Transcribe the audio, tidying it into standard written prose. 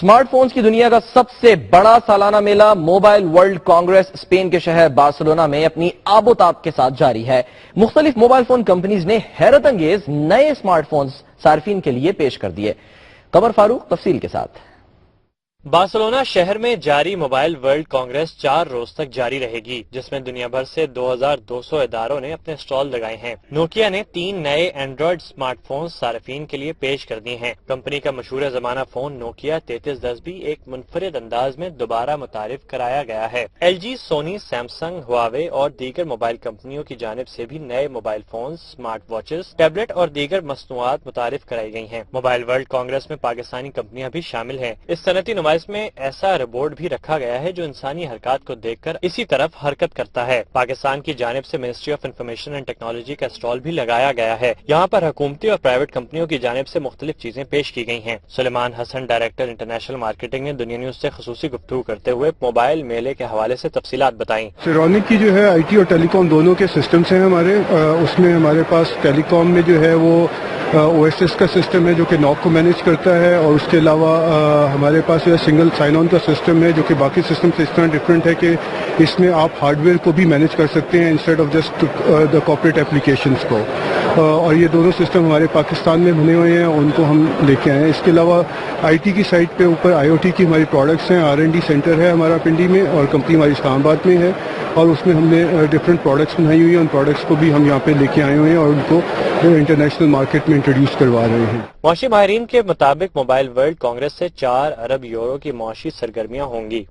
Smart phones کی دنیا کا سب سے بڑا سالانہ میلہ موبائل ورلڈ کانگریس اسپین کے شہر بارسلونا میں اپنی آب و تاب کے ساتھ جاری ہے۔ مختلف موبائل فون کمپنیز نے حیرت انگیز نئے اسمارٹ فونز صارفین کے لیے پیش کر دیے۔ قمر فاروق تفصیل کے ساتھ۔ بارسلونا شہر میں جاری موبائل ورلڈ کانگریس 4 روز تک جاری رہے گی، جس میں دنیا بھر سے 2200 اداروں نے اپنے سٹال لگائے ہیں۔ نوکیا نے 3 نئے اینڈرائیڈ اسمارٹ فون صارفین کے لیے پیش کر دیے ہیں۔ کمپنی کا مشہور زمانہ فون نوکیا 3310 بھی ایک منفرد انداز میں دوبارہ متعارف کرایا گیا ہے۔ ایل جی، سونی، سیمسنگ، ہواوے اور دیگر موبائل کمپنیوں کی جانب سے بھی نئے mobile phone, smart watches, tablet اور دیگر مصنوعات متعارف کرائی گئی ہیں۔ موبائل ورلڈ کانگریس میں پاکستانی کمپنیاں بھی شامل ہیں۔ اس صنعتی نمائش میں ایسا روبوٹ بھی رکھا گیا ہے جو انسانی حرکات کو دیکھ کر اسی طرف حرکت کرتا ہے۔ پاکستان کی جانب سے ministry of information and technology کا اسٹال بھی لگایا گیا ہے۔ یہاں پر حکومتی اور پرائیویٹ کمپنیوں کی جانب سے مختلف چیزیں پیش کی گئی ہیں۔ سلیمان حسن، ڈائریکٹر انٹرنیشنل مارکیٹنگ، نے دنیا نیوز سے خصوصی گفتگو کرتے ہوئے موبائل میلے کے حوالے سے تفصیلات بتائیں۔ سیرونک کی جو ہے آئی ٹی اور ٹیلی کام دونوں کے سسٹمز ہیں ہمارے، اس میں ہمارے پاس ٹیلی کام میں جو ہے وہ او ایس ایس کا سسٹم ہے جو کہ ناک کو مینیج کرتا ہے، اور اس کے علاوہ ہمارے پاس جو ہے سنگل سائن آن کا سسٹم ہے جو کہ باقی سسٹم سے اس طرح ڈفرینٹ ہے کہ اس میں آپ ہارڈ ویئر کو بھی مینیج کر سکتے ہیں instead of just the corporate applications کو، اور یہ دونوں سسٹم ہمارے پاکستان میں بنے ہوئے ہیں، ان کو ہم لے کے آئے ہیں۔ اس کے علاوہ آئی ٹی کی سائٹ پہ اوپر آئی او ٹی کی ہماری پروڈکٹس ہیں، R&D سینٹر ہے ہمارا پنڈی میں، اور کمپنی ہماری اسلام آباد میں ہے، اور اس میں ہم نے ڈفرینٹ پروڈکٹس بنائی ہوئی ہیں۔ ان پروڈکٹس کو بھی ہم یہاں پہ لے کے آئے ہوئے ہیں اور ان کو انٹرنیشنل مارکیٹ میں انٹروڈیوس کروا رہے ہیں۔ معاشی ماہرین کے مطابق موبائل ورلڈ کانگریس سے 4 ارب یورو کی معاشی سرگرمیاں ہوں گی۔